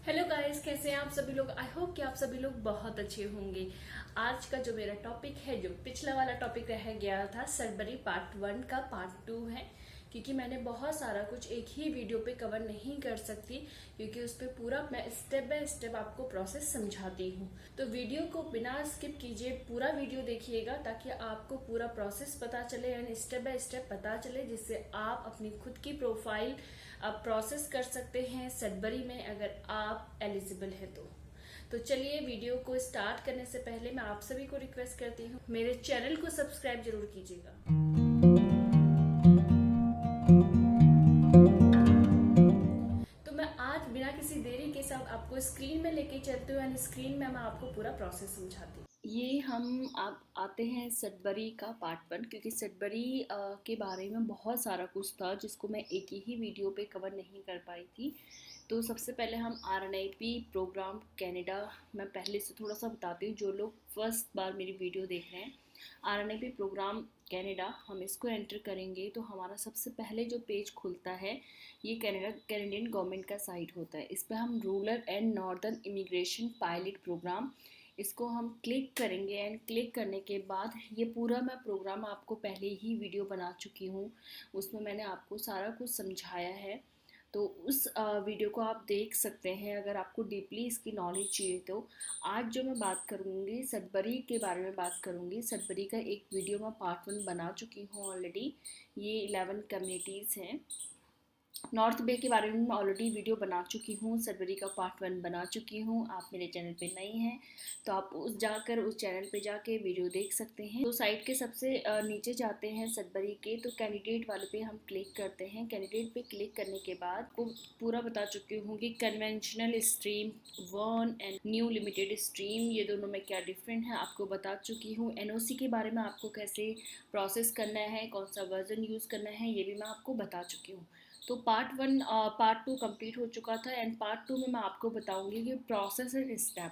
Hello guys, कैसे हैं आप सभी लोग। आई होप कि आप सभी लोग बहुत अच्छे होंगे। आज का जो मेरा टॉपिक है, जो पिछला वाला टॉपिक रह गया था सडबरी पार्ट 1 का पार्ट 2 है, क्योंकि मैंने बहुत सारा कुछ एक ही वीडियो पे कवर नहीं कर सकती, क्योंकि उस पर पूरा मैं स्टेप बाय स्टेप आपको प्रोसेस समझाती हूँ। तो वीडियो को बिना स्किप कीजिए, पूरा वीडियो देखिएगा ताकि आपको पूरा प्रोसेस पता चले एंड स्टेप बाय स्टेप पता चले, जिससे आप अपनी खुद की प्रोफाइल आप प्रोसेस कर सकते हैं सडबरी में, अगर आप एलिजिबल हैं तो चलिए वीडियो को स्टार्ट करने से पहले मैं आप सभी को रिक्वेस्ट करती हूँ, मेरे चैनल को सब्सक्राइब जरूर कीजिएगा। तो मैं आज बिना किसी देरी के साथ आपको स्क्रीन में लेके चलती हूँ एंड स्क्रीन में मैं आपको पूरा प्रोसेस समझाती हूँ। ये हम आप आते हैं सडबरी का पार्ट 1, क्योंकि सडबरी के बारे में बहुत सारा कुछ था जिसको मैं एक ही वीडियो पे कवर नहीं कर पाई थी। तो सबसे पहले हम RNIP प्रोग्राम कनाडा, मैं पहले से थोड़ा सा बताती हूँ जो लोग फर्स्ट बार मेरी वीडियो देख रहे हैं। RNIP प्रोग्राम कनाडा, हम इसको एंटर करेंगे तो हमारा सबसे पहले जो पेज खुलता है ये कैनेडियन गवर्नमेंट का साइट होता है। इस पर हम rural and northern immigration pilot program, इसको हम क्लिक करेंगे एंड क्लिक करने के बाद ये पूरा मैं प्रोग्राम आपको पहले ही वीडियो बना चुकी हूँ, उसमें मैंने आपको सारा कुछ समझाया है। तो उस वीडियो को आप देख सकते हैं अगर आपको डीपली इसकी नॉलेज चाहिए तो। आज जो मैं बात करूँगी सडबरी के बारे में बात करूँगी। सडबरी का एक वीडियो मैं पार्ट 1 बना चुकी हूँ ऑलरेडी। ये 11 कम्युनिटीज़ हैं। नॉर्थ बे के बारे में मैं ऑलरेडी वीडियो बना चुकी हूँ, सडबरी का पार्ट 1 बना चुकी हूँ। आप मेरे चैनल पे नए हैं तो आप उस चैनल पे जाके वीडियो देख सकते हैं। तो साइट के सबसे नीचे जाते हैं सडबरी के, तो कैंडिडेट वाले पे हम क्लिक करते हैं। कैंडिडेट पे क्लिक करने के बाद को पूरा बता चुकी हूँ कि conventional stream 1 and new limited stream, ये दोनों में क्या डिफरेंट है आपको बता चुकी हूँ। NOC के बारे में आपको कैसे प्रोसेस करना है, कौन सा वर्जन यूज़ करना है, ये भी मैं आपको बता चुकी हूँ। तो पार्ट 2 कंप्लीट हो चुका था एंड पार्ट 2 में मैं आपको बताऊंगी कि प्रोसेस एंड स्टेप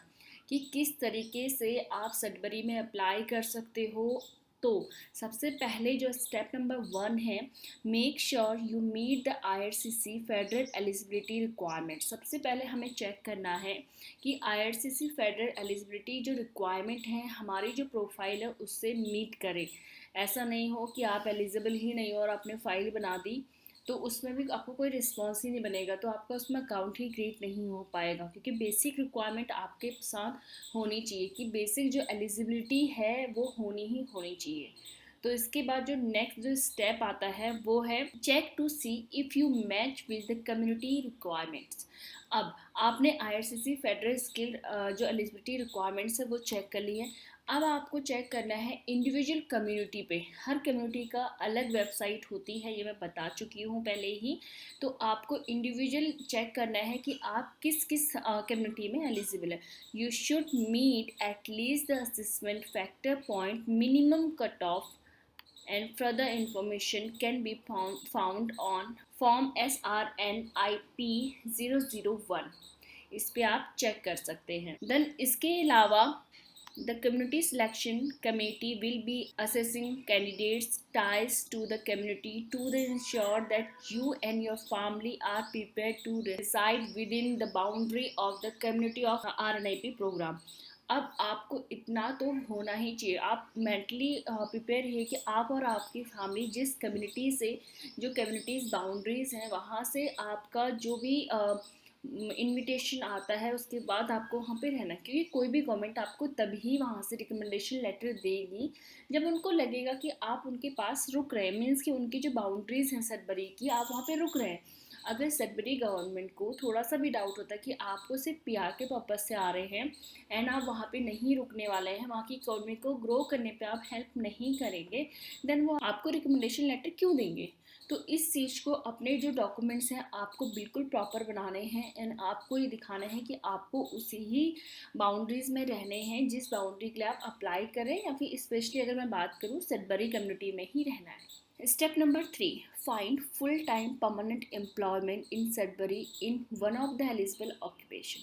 कि किस तरीके से आप सडबरी में अप्लाई कर सकते हो। तो सबसे पहले जो स्टेप नंबर 1 है, make sure you meet the IRCC federal eligibility requirement. सबसे पहले हमें चेक करना है कि IRCC फेडरल एलिजिबिलिटी जो रिक्वायरमेंट है हमारी जो प्रोफाइल है उससे मीट करे। ऐसा नहीं हो कि आप एलिजिबल ही नहीं हो और आपने फाइल बना दी तो उसमें भी आपको कोई रिस्पॉन्स ही नहीं बनेगा, तो आपका उसमें अकाउंट ही क्रिएट नहीं हो पाएगा। क्योंकि बेसिक रिक्वायरमेंट आपके साथ होनी चाहिए कि बेसिक जो एलिजिबिलिटी है वो होनी ही होनी चाहिए। तो इसके बाद जो नेक्स्ट जो स्टेप आता है वो है check to see if you match with the community requirements. अब आपने IRCC फेडरल स्किल जो एलिजिबिलिटी रिक्वायरमेंट्स है वो चेक कर ली है। अब आपको चेक करना है इंडिविजुअल कम्युनिटी पे। हर कम्युनिटी का अलग वेबसाइट होती है, ये मैं बता चुकी हूँ पहले ही। तो आपको इंडिविजुअल चेक करना है कि आप किस किस कम्युनिटी में एलिजिबल है। You should meet at least the assessment factor point minimum cut off and further information can be found on form SRNIP 001। इस पे आप चेक कर सकते हैं। देन इसके अलावा The community selection committee will be assessing candidates' ties to the community to ensure that you and your family are prepared to reside within the boundary of the community of RNIP program। अब आपको इतना तो होना ही चाहिए, आप mentally prepare है कि आप और आपकी फैमिली जिस कम्युनिटी से, जो कम्युनिटीज़ बाउंड्रीज़ हैं वहाँ से आपका जो भी इनविटेशन आता है उसके बाद आपको वहाँ पे रहना है। क्योंकि कोई भी गवर्नमेंट आपको तभी वहाँ से रिकमेंडेशन लेटर देगी जब उनको लगेगा कि आप उनके पास रुक रहे हैं, मीन्स कि उनकी जो बाउंड्रीज़ हैं सडबरी की, आप वहाँ पे रुक रहे हैं। अगर सडबरी गवर्नमेंट को थोड़ा सा भी डाउट होता है कि आपको सिर्फ PR के पर्पज़ से आ रहे हैं एंड आप वहाँ पे नहीं रुकने वाले हैं, वहाँ की इकोनॉमी को ग्रो करने पे आप हेल्प नहीं करेंगे, देन वो आपको रिकमेंडेशन लेटर क्यों देंगे। तो इस चीज़ को अपने जो डॉक्यूमेंट्स हैं आपको बिल्कुल प्रॉपर बनाने हैं एंड आपको ये दिखाना है कि आपको उसी ही बाउंड्रीज़ में रहने हैं जिस बाउंड्री के लिए आप अप्लाई करें, या फिर स्पेशली अगर मैं बात करूँ सडबरी कम्युनिटी में ही रहना है। Step number 3, find full time permanent employment in Sudbury in one of the eligible occupation.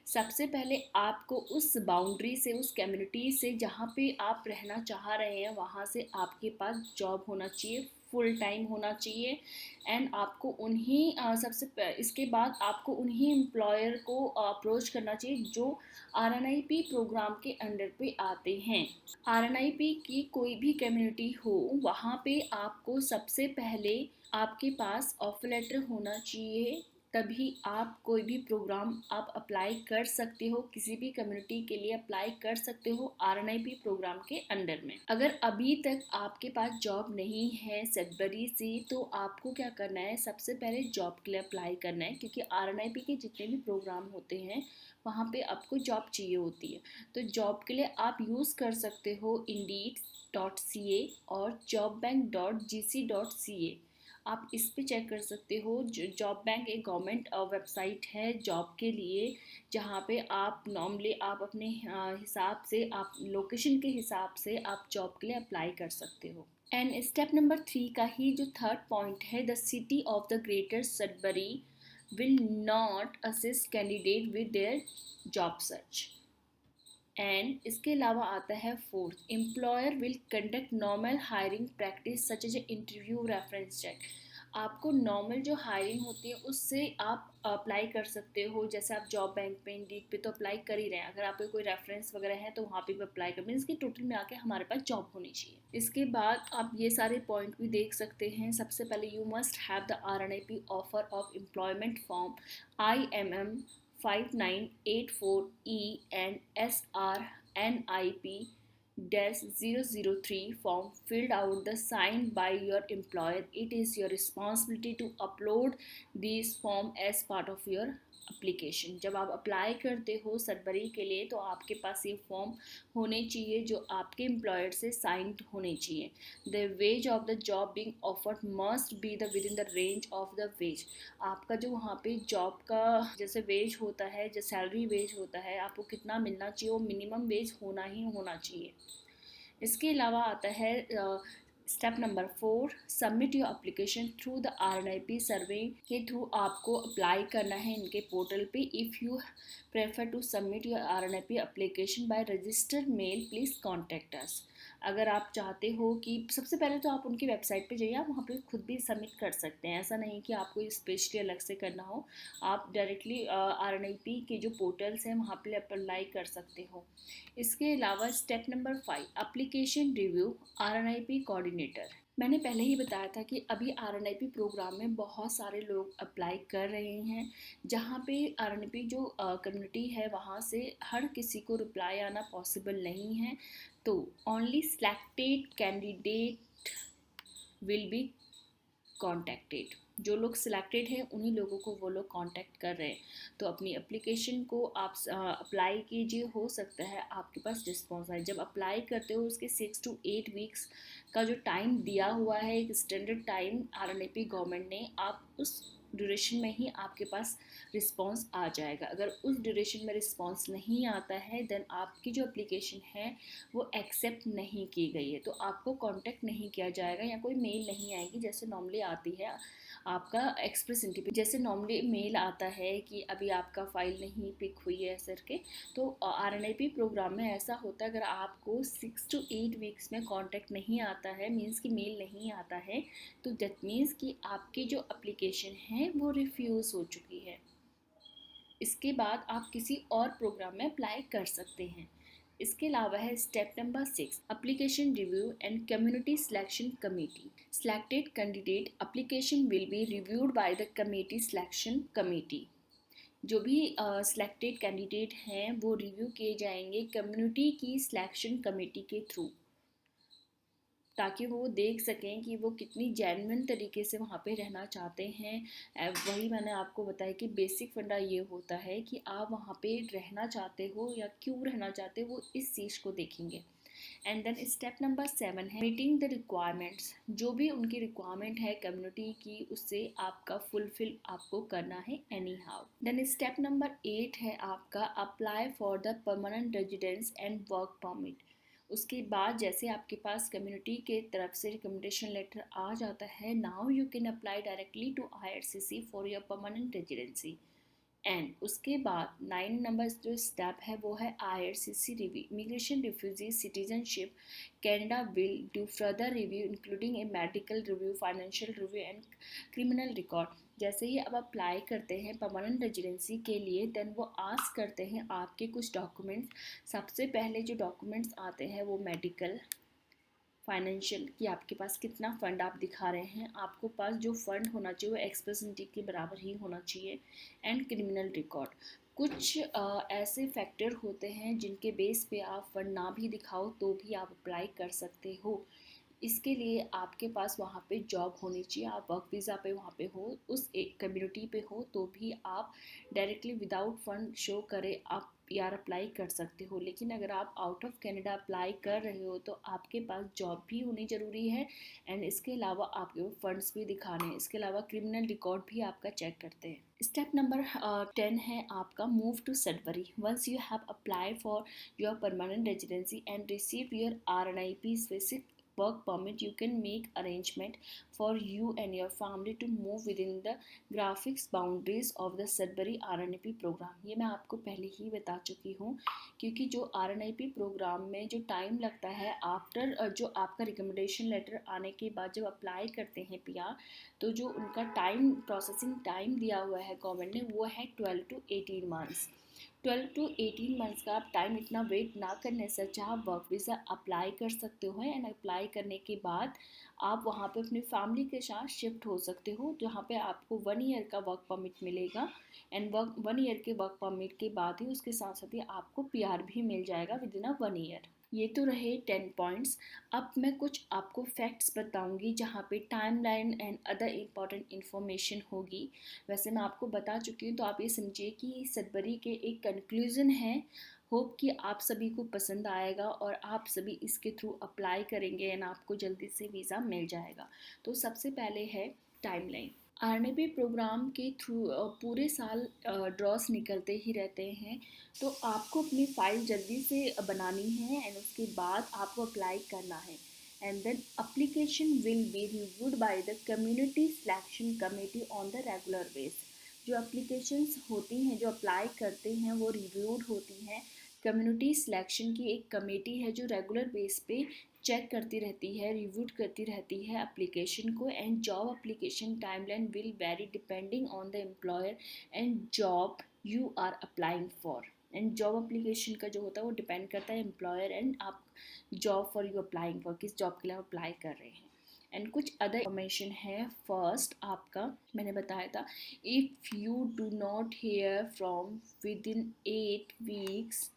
सबसे पहले आपको उस बाउंड्री से, उस कम्युनिटी से जहाँ पे आप रहना चाह रहे हैं वहाँ से आपके पास जॉब होना चाहिए फुल टाइम होना चाहिए। एंड आपको इसके बाद आपको उन्हीं एम्प्लॉयर को अप्रोच करना चाहिए जो RNIP प्रोग्राम के अंडर पे आते हैं। RNIP की कोई भी कम्युनिटी हो, वहाँ पे आपको सबसे पहले आपके पास ऑफर लेटर होना चाहिए, तभी आप कोई भी प्रोग्राम आप अप्लाई कर सकते हो, किसी भी कम्युनिटी के लिए अप्लाई कर सकते हो RNIP प्रोग्राम के अंडर में। अगर अभी तक आपके पास जॉब नहीं है सडबरी से, तो आपको क्या करना है, सबसे पहले जॉब के लिए अप्लाई करना है, क्योंकि RNIP के जितने भी प्रोग्राम होते हैं वहाँ पे आपको जॉब चाहिए होती है। तो जॉब के लिए आप यूज़ कर सकते हो Indeed.ca और jobbank.gc.ca। आप इस पे चेक कर सकते हो। जॉब बैंक एक गवर्नमेंट वेबसाइट है जॉब के लिए, जहाँ पे आप नॉर्मली आप अपने हिसाब से, आप लोकेशन के हिसाब से आप जॉब के लिए अप्लाई कर सकते हो। एंड स्टेप नंबर 3 का ही जो थर्ड पॉइंट है, the city of the greater Sudbury will not assist candidate with their job search। And इसके अलावा आता है fourth, employer will conduct normal hiring practice such as interview reference check. आपको normal जो हायरिंग होती है उससे आप अप्लाई कर सकते हो। जैसे आप जॉब बैंक पे, इंडीड पे तो अप्लाई कर ही रहे हैं, अगर आपके कोई रेफरेंस वगैरह है तो वहाँ पे भी अप्लाई कर, मीन्स कि टोटल में आके हमारे पास जॉब होनी चाहिए। इसके बाद आप ये सारे पॉइंट भी देख सकते हैं। सबसे पहले you must have the RNIP offer of employment form IMM 5984E and SRNIP-003 form filled out the signed by your employer. It is your responsibility to upload these form as part of your application. जब आप apply करते हो Sudbury के लिए तो आपके पास ये form होने चाहिए जो आपके एम्प्लॉयर से साइंड होने चाहिए। The ways of the job being offered must be the with in the range of the ways. आपका जो वहाँ पे जॉब का जैसे वेज होता है, जो सैलरी वेज होता है, आपको कितना मिलना चाहिए वो मिनिमम वेज होना ही होना चाहिए। इसके अलावा आता है step number 4, submit your application through the RNIP survey के थ्रू आपको अप्लाई करना है इनके पोर्टल पे। If you prefer to submit your RNIP application by registered mail please contact us. अगर आप चाहते हो कि सबसे पहले तो आप उनकी वेबसाइट पे जाइए, आप वहाँ पे खुद भी सबमिट कर सकते हैं, ऐसा नहीं कि आपको स्पेशली अलग से करना हो। आप डायरेक्टली RNIP के जो पोर्टल्स हैं वहाँ पे अप्लाई कर सकते हो। इसके अलावा step number 5, application review RNIP coordinator. मैंने पहले ही बताया था कि अभी RNIP प्रोग्राम में बहुत सारे लोग अप्लाई कर रहे हैं, जहाँ पे RNIP जो कम्युनिटी है वहाँ से हर किसी को रिप्लाई आना पॉसिबल नहीं है, तो only selected candidate will be contacted. जो लोग सिलेक्टेड हैं उन्हीं लोगों को वो लोग कांटेक्ट कर रहे हैं। तो अपनी एप्लीकेशन को आप अप्लाई कीजिए, हो सकता है आपके पास रिस्पॉन्स आए। जब अप्लाई करते हो उसके 6 to 8 वीक्स का जो टाइम दिया हुआ है, एक स्टैंडर्ड टाइम RNIP गवर्नमेंट ने, आप उस ड्यूरेशन में ही आपके पास रिस्पॉन्स आ जाएगा। अगर उस ड्यूरेशन में रिस्पॉन्स नहीं आता है देन आपकी जो एप्लीकेशन है वो एक्सेप्ट नहीं की गई है, तो आपको कांटेक्ट नहीं किया जाएगा या कोई मेल नहीं आएगी जैसे नॉर्मली आती है आपका एक्सप्रेस एंट्री पे। जैसे नॉर्मली मेल आता है कि अभी आपका फ़ाइल नहीं पिक हुई है सर के, तो RNIP प्रोग्राम में ऐसा होता है, अगर आपको 6 to 8 वीक्स में कांटेक्ट नहीं आता है, मीन्स कि मेल नहीं आता है, तो दैट मीन्स कि आपकी जो एप्लीकेशन है वो रिफ्यूज़ हो चुकी है। इसके बाद आप किसी और प्रोग्राम में अप्लाई कर सकते हैं। इसके अलावा है step number 6, application review and community selection committee. Selected candidate application will be reviewed by the committee selection committee। जो भी सिलेक्टेड कैंडिडेट हैं वो रिव्यू किए जाएंगे कम्युनिटी की सिलेक्शन कमेटी के थ्रू, ताकि वो देख सकें कि वो कितनी जेन्युइन तरीके से वहाँ पे रहना चाहते हैं। वही मैंने आपको बताया कि बेसिक फंडा ये होता है कि आप वहाँ पे रहना चाहते हो या क्यों रहना चाहते हो, वो इस चीज़ को देखेंगे। एंड देन स्टेप नंबर 7 है मीटिंग द रिक्वायरमेंट्स। जो भी उनकी रिक्वायरमेंट है कम्युनिटी की, उससे आपका फुलफिल आपको करना है anyhow. Then step number 8 है आपका apply for the permanent residence and work permit. उसके बाद जैसे आपके पास कम्युनिटी के तरफ से रिकमेंडेशन लेटर आ जाता है, now you can apply directly to IRCC for your permanent residency. And उसके बाद 9 नंबर जो स्टेप है वो है IRCC review, immigration refugee citizenship Canada will do further review including A medical review, financial review and criminal record. जैसे ही अब apply करते हैं परमानेंट रेजिडेंसी के लिए, देन वो आस्क करते हैं आपके कुछ डॉक्यूमेंट्स। सबसे पहले जो डॉक्यूमेंट्स आते हैं वो मेडिकल, फाइनेंशियल कि आपके पास कितना फ़ंड आप दिखा रहे हैं, आपको पास जो फ़ंड होना चाहिए वो एक्सपेंसिटी के बराबर ही होना चाहिए, एंड क्रिमिनल रिकॉर्ड। कुछ ऐसे फैक्टर होते हैं जिनके बेस पे आप फंड ना भी दिखाओ तो भी आप अप्लाई कर सकते हो। इसके लिए आपके पास वहाँ पे जॉब होनी चाहिए, आप वर्क वीज़ा पे वहाँ पे हो, उस एक कम्युनिटी पे हो, तो भी आप डायरेक्टली विदाउट फंड शो करे आप पीआर अप्लाई कर सकते हो। लेकिन अगर आप आउट ऑफ कनाडा अप्लाई कर रहे हो तो आपके पास जॉब भी होनी ज़रूरी है, एंड इसके अलावा आपके फंड्स भी दिखाने हैं। इसके अलावा क्रिमिनल रिकॉर्ड भी आपका चेक करते हैं। स्टेप नंबर 10 है आपका move to Sudbury. Once you have apply for your permanent residency and receive your RNIP specific work permit, you can make arrangement for you and your family to move within the graphics boundaries of the Sudbury RNIP program। ये मैं आपको पहले ही बता चुकी हूँ, क्योंकि जो RNIP programme में जो टाइम लगता है आफ्टर जो आपका रिकमेंडेशन लेटर आने के बाद जब अप्लाई करते हैं PR, तो जो उनका टाइम प्रोसेसिंग टाइम दिया हुआ है गवर्नमेंट ने वो है 12 to 18 मंथ्स। 12 to 18 मंथ्स का आप टाइम इतना वेट ना करने से अच्छा आप वर्क वीज़ा अप्लाई कर सकते हो, एंड अप्लाई करने के बाद आप वहाँ पे अपनी फैमिली के साथ शिफ्ट हो सकते हो, जहाँ पे आपको 1 ईयर का वर्क परमिट मिलेगा, एंड 1 ईयर के वर्क परमिट के बाद ही उसके साथ साथ ही आपको PR भी मिल जाएगा विद इन 1 ईयर। ये तो रहे 10 पॉइंट्स। अब मैं कुछ आपको फैक्ट्स बताऊंगी जहाँ पे timeline and other important information होगी। वैसे मैं आपको बता चुकी हूँ, तो आप ये समझिए कि सदबरी के एक कंक्लूज़न है। होप कि आप सभी को पसंद आएगा और आप सभी इसके थ्रू अप्लाई करेंगे एंड आपको जल्दी से वीज़ा मिल जाएगा। तो सबसे पहले है टाइमलाइन। RNIP प्रोग्राम के थ्रू पूरे साल ड्रॉस निकलते ही रहते हैं, तो आपको अपनी फ़ाइल जल्दी से बनानी है, एंड उसके बाद आपको अप्लाई करना है, and then application will be reviewed by the community selection committee on the regular base. जो एप्लीकेशंस होती हैं, जो अप्लाई करते हैं, वो रिव्यूड होती हैं। कम्युनिटी सिलेक्शन की एक कमेटी है जो रेगुलर बेस पे चेक करती रहती है, रिव्यू करती रहती है एप्लीकेशन को, and job application timeline will vary depending on the employer and job you are applying for. And job application का जो होता है वो डिपेंड करता है एम्प्लॉयर एंड आप job for you applying for, किस जॉब के लिए आप अप्लाई कर रहे हैं। एंड कुछ अदर इंफॉर्मेशन है। फर्स्ट आपका मैंने बताया था, if you do not here from with in 8 weeks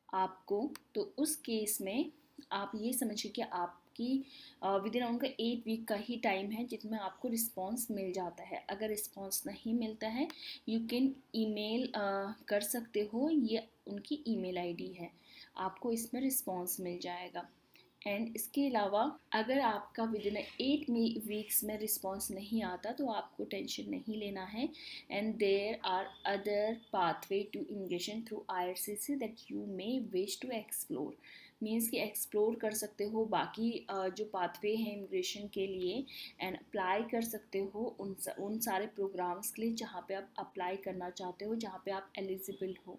आपको, तो उस केस में आप ये समझिए कि आपकी विद इन उनका 8 वीक का ही टाइम है जिसमें आपको रिस्पांस मिल जाता है। अगर रिस्पांस नहीं मिलता है, यू कैन ईमेल कर सकते हो, ये उनकी ईमेल आईडी है, आपको इसमें रिस्पांस मिल जाएगा। एंड इसके अलावा अगर आपका विद इन 8 वीक्स में रिस्पांस नहीं आता तो आपको टेंशन नहीं लेना है, and there are other pathway to immigration through IRCC that you may wish to explore. Means कि एक्सप्लोर कर सकते हो बाकी जो पाथवे हैं इमिग्रेशन के लिए, एंड अप्लाई कर सकते हो उन सारे प्रोग्राम्स के लिए जहाँ पे आप अप्लाई करना चाहते हो, जहाँ पे आप एलिजिबल हो।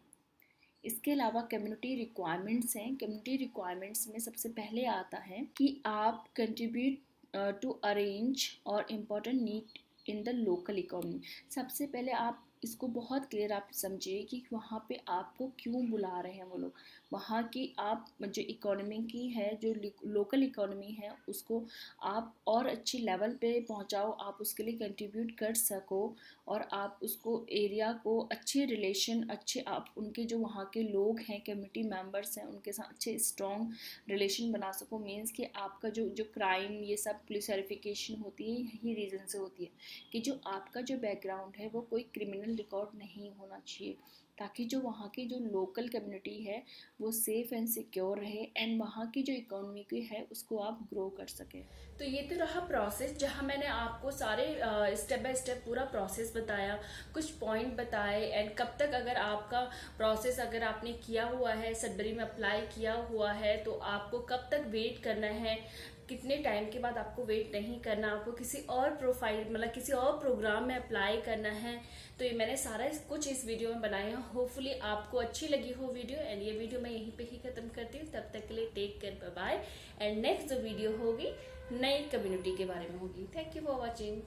इसके अलावा कम्युनिटी रिक्वायरमेंट्स हैं। कम्युनिटी रिक्वायरमेंट्स में सबसे पहले आता है कि आप कंट्रीब्यूट टू अरेंज और important need in the local economy. सबसे पहले आप इसको बहुत क्लियर आप समझिए कि वहाँ पे आपको क्यों बुला रहे हैं वो लोग। वहाँ की आप जो इकोनॉमी की है, जो लोकल इकोनॉमी है, उसको आप और अच्छी लेवल पे पहुँचाओ, आप उसके लिए कंट्रीब्यूट कर सको, और आप उसको एरिया को अच्छे रिलेशन, अच्छे आप उनके जो वहाँ के लोग हैं, कम्युनिटी मेंबर्स हैं, उनके साथ अच्छे स्ट्रॉन्ग रिलेशन बना सको। मीन्स कि आपका जो जो क्राइम ये सब पुलिस वेरिफिकेशन होती है, यही रीज़न से होती है कि जो आपका जो बैकग्राउंड है वो कोई क्रिमिनल रिकॉर्ड नहीं होना चाहिए। ताकि जो वहाँ की जो लोकल कम्युनिटी है वो सेफ़ एंड सिक्योर रहे एंड वहाँ की जो इकोनॉमी की है उसको आप ग्रो कर सकें। तो ये तो रहा प्रोसेस, जहाँ मैंने आपको सारे स्टेप बाय स्टेप पूरा प्रोसेस बताया, कुछ पॉइंट बताए एंड कब तक अगर आपका प्रोसेस अगर आपने किया हुआ है, सडबरी में अप्लाई किया हुआ है तो आपको कब तक वेट करना है, कितने टाइम के बाद आपको वेट नहीं करना, आपको किसी और प्रोफाइल मतलब किसी और प्रोग्राम में अप्लाई करना है। तो ये मैंने सारा कुछ इस वीडियो में बनाया है। होपफुली आपको अच्छी लगी हो वीडियो एंड ये वीडियो मैं यहीं पे ही खत्म करती हूँ। तब तक के लिए take care, bye bye and next जो वीडियो होगी नई कम्युनिटी के बारे में होगी। Thank you for watching.